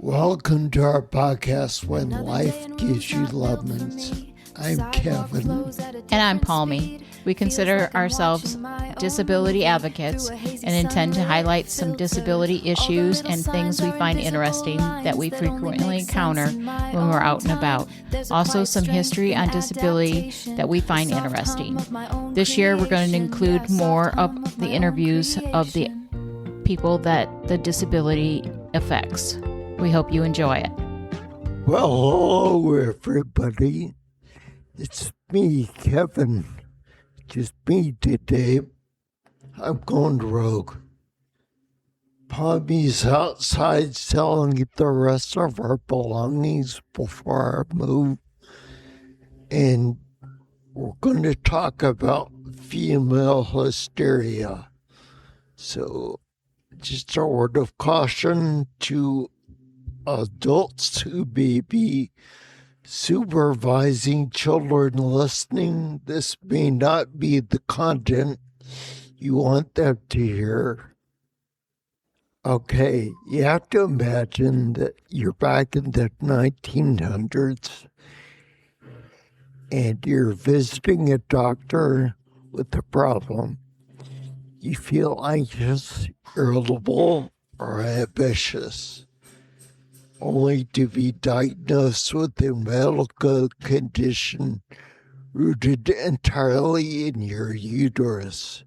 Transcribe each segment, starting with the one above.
Welcome to our podcast, When Life Gives You Lemons. I'm Kevin. And I'm Palmy. We consider ourselves disability advocates and intend to highlight some disability issues and things we find interesting that we frequently encounter when we're out and about. Also, some history on disability that we find interesting. This year, we're going to include more of the interviews of the people that the disability affects. We hope you enjoy it. Well, hello, everybody. It's me, Kevin. Just me today. I'm going rogue. Palmy's outside selling the rest of our belongings before I move. And we're going to talk about female hysteria. So, just a word of caution to adults who may be supervising children listening. This may not be the content you want them to hear. Okay, you have to imagine that you're back in the 1900s and you're visiting a doctor with a problem. You feel anxious, irritable, or ambitious, only to be diagnosed with a medical condition rooted entirely in your uterus.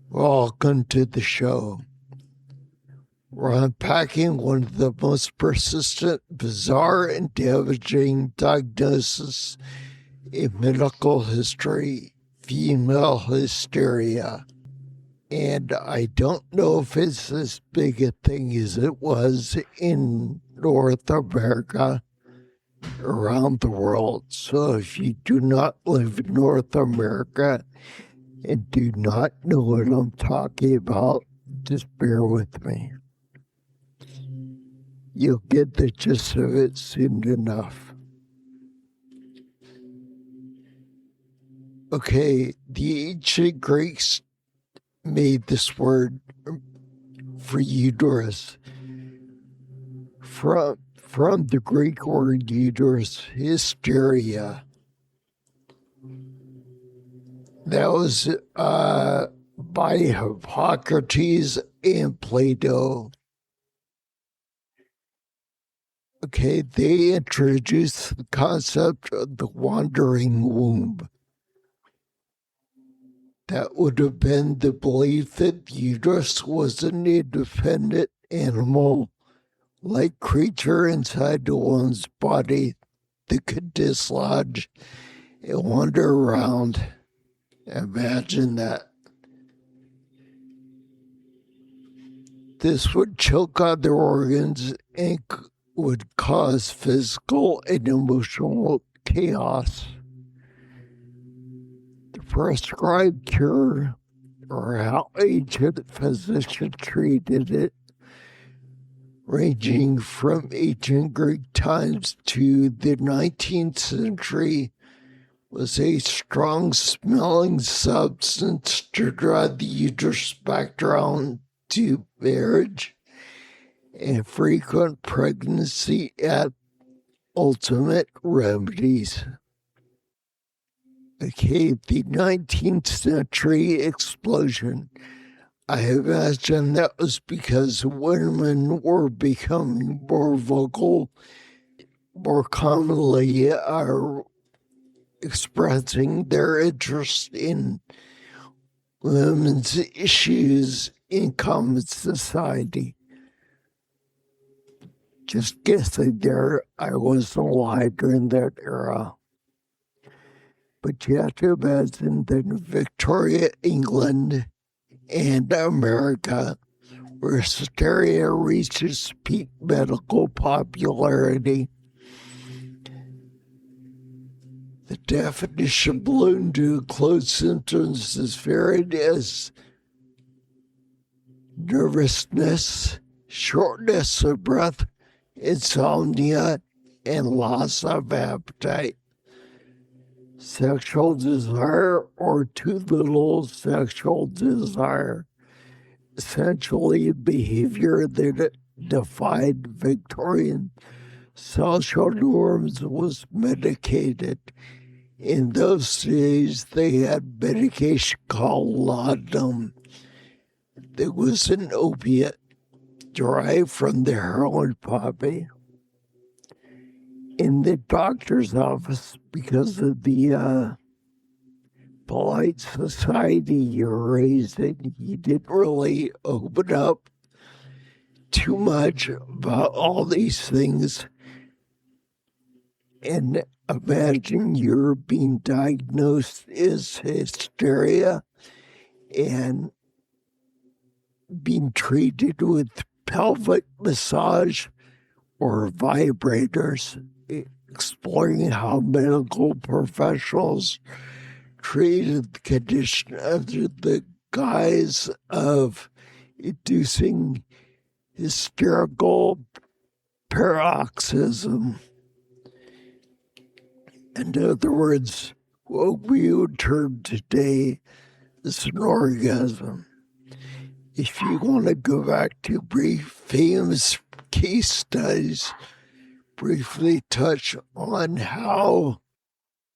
Welcome to the show. We're unpacking one of the most persistent, bizarre, and damaging diagnoses in medical history, female hysteria. And I don't know if it's as big a thing as it was in North America, around the world. So if you do not live in North America and do not know what I'm talking about, just bear with me. You'll get the gist of it soon enough. Okay, the ancient Greeks made this word for uterus from the Greek word uterus, hysteria. That was by Hippocrates and Plato. Okay, they introduced the concept of the wandering womb. That would have been the belief that the uterus was an independent animal-like creature inside the woman's body that could dislodge and wander around. Imagine that. This would choke other organs and would cause physical and emotional chaos. Prescribed cure, or how ancient physicians treated it, ranging from ancient Greek times to the 19th century, was a strong smelling substance to draw the uterus back down to marriage and frequent pregnancy as ultimate remedies. Okay, the 19th century explosion. I imagine that was because women were becoming more vocal, more commonly are expressing their interest in women's issues in common society. Just guessing there, I wasn't alive during that era. But you have to imagine that in Victorian England and America, where hysteria reaches peak medical popularity, the definition ballooned to include symptoms as varied as nervousness, shortness of breath, insomnia, and loss of appetite. Sexual desire or too little sexual desire, essentially behavior that defied Victorian social norms was medicated. In those days, they had medication called laudanum. It was an opiate derived from the heroin poppy. In the doctor's office, because of the polite society you're raised in, he didn't really open up too much about all these things. And imagine you're being diagnosed as hysteria and being treated with pelvic massage or vibrators, exploring how medical professionals treated the condition under the guise of inducing hysterical paroxysm. In other words, what we would term today as an orgasm. If you want to go back to brief famous case studies, briefly touch on how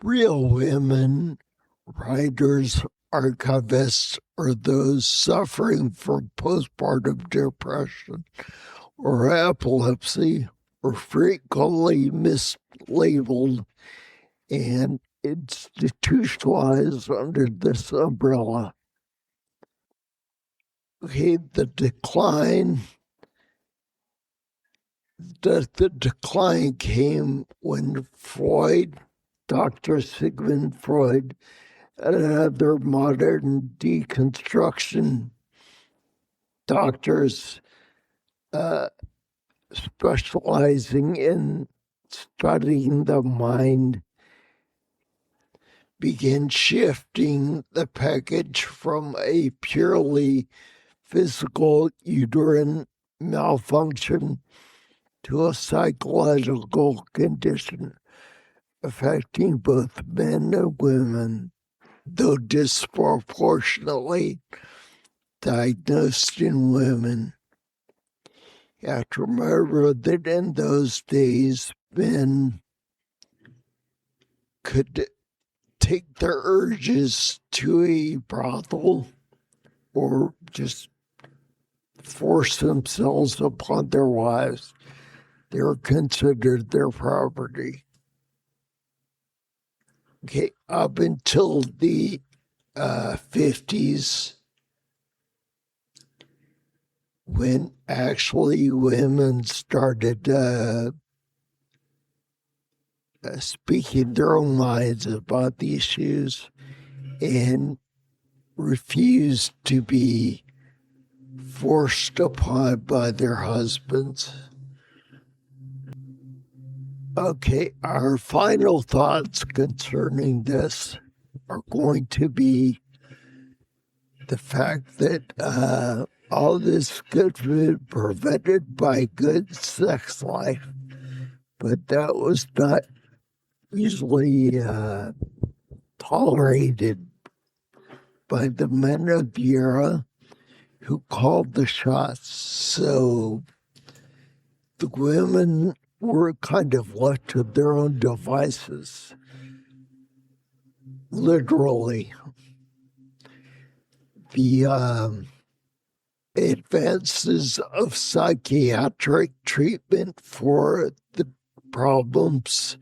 real women, writers, archivists, or those suffering from postpartum depression or epilepsy were frequently mislabeled and institutionalized under this umbrella. Okay, the decline came when Freud, Dr. Sigmund Freud, and other modern deconstruction doctors specializing in studying the mind began shifting the package from a purely physical uterine malfunction to a psychological condition affecting both men and women, though disproportionately diagnosed in women. You have to remember that in those days, men could take their urges to a brothel or just force themselves upon their wives. They were considered their property. Okay, up until the 50s, when actually women started speaking their own minds about the issues and refused to be forced upon by their husbands. Okay, our final thoughts concerning this are going to be the fact that all this could be prevented by good sex life, but that was not usually tolerated by the men of the era who called the shots. So the women were kind of left to their own devices, literally. The advances of psychiatric treatment for the problems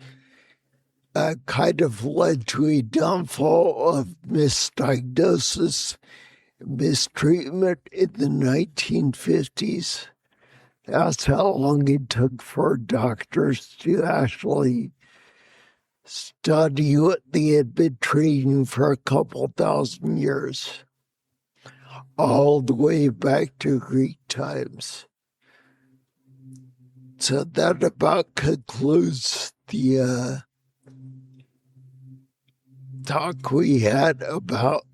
kind of led to a downfall of misdiagnosis, mistreatment in the 1950s. That's how long it took for doctors to actually study what they had been treating for a couple thousand years, all the way back to Greek times. So that about concludes the talk we had about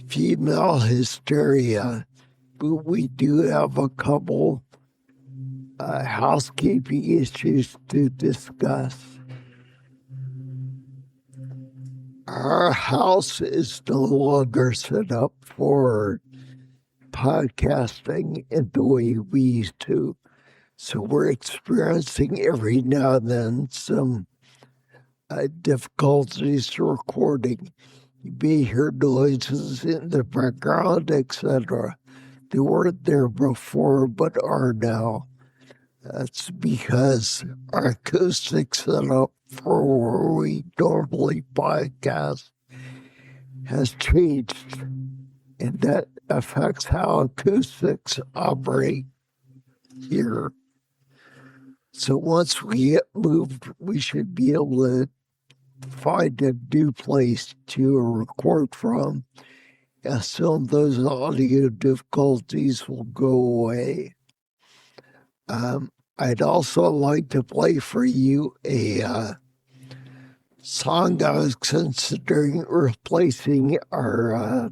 female hysteria. But we do have a couple housekeeping issues to discuss. Our house is no longer set up for podcasting in the way we used to. So we're experiencing every now and then some difficulties recording. You may hear noises in the background, etc. They weren't there before, but are now. That's because our acoustic setup for where we normally podcast has changed, and that affects how acoustics operate here. So once we get moved, we should be able to find a new place to record from, and some of those audio difficulties will go away. I'd also like to play for you a song I was considering replacing our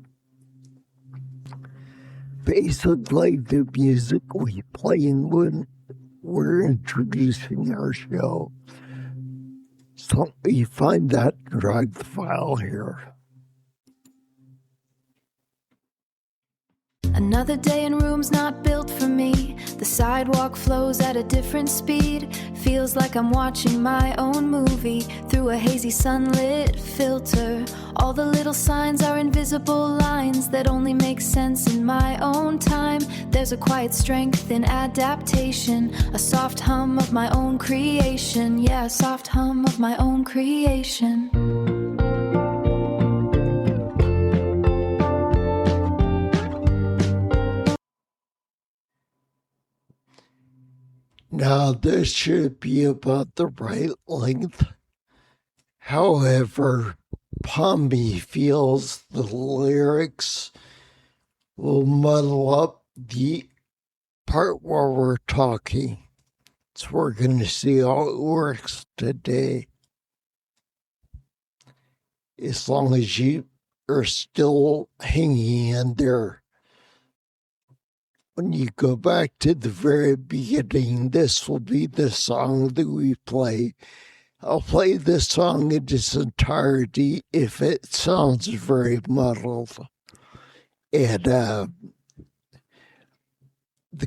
basically the music we play when we're introducing our show. So you find that, drag the file here. Another day in rooms not built for me. The sidewalk flows at a different speed. Feels like I'm watching my own movie through a hazy sunlit filter. All the little signs are invisible lines that only make sense in my own time. There's a quiet strength in adaptation, a soft hum of my own creation. Yeah, a soft hum of my own creation. Now, this should be about the right length. However, Pommy feels the lyrics will muddle up the part where we're talking. So we're going to see how it works today. As long as you are still hanging in there. When you go back to the very beginning, this will be the song that we play. I'll play this song in its entirety if it sounds very muddled. And the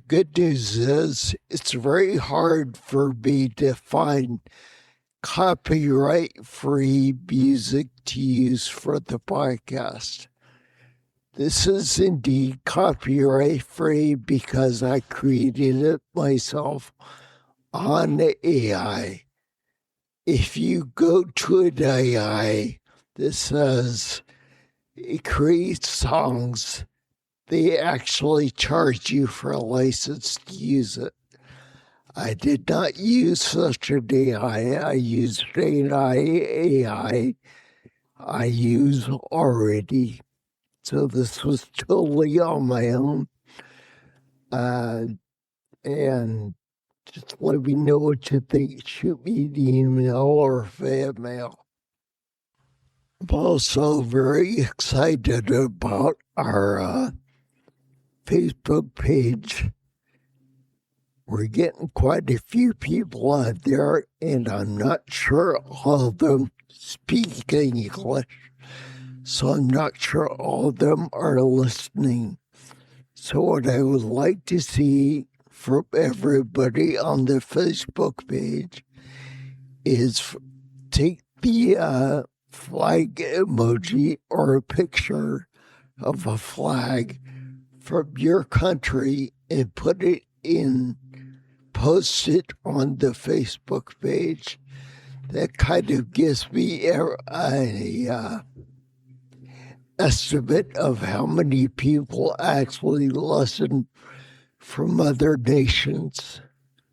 good news is it's very hard for me to find copyright-free music to use for the podcast. This is indeed copyright-free because I created it myself on AI. If you go to an AI that says it creates songs, they actually charge you for a license to use it. I did not use such an AI. I used an AI I use already. So this was totally on my own. And just let me know what you think. Shoot me an email or fan mail. I'm also very excited about our Facebook page. We're getting quite a few people on there, and I'm not sure all of them speak English. So I'm not sure all of them are listening. So what I would like to see from everybody on the Facebook page is take the flag emoji or a picture of a flag from your country and post it on the Facebook page. That kind of gives me a estimate of how many people actually listen from other nations,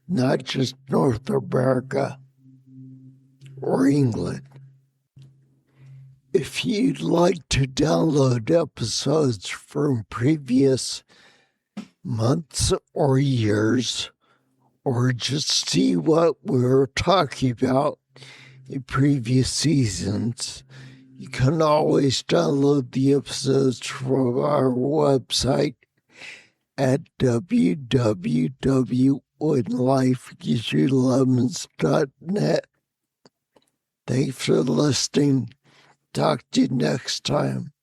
not just North America or England. If you'd like to download episodes from previous months or years, or just see what we were talking about in previous seasons, you can always download the episodes from our website at www.whenlifegivesyoulemons.net. Thanks for listening. Talk to you next time.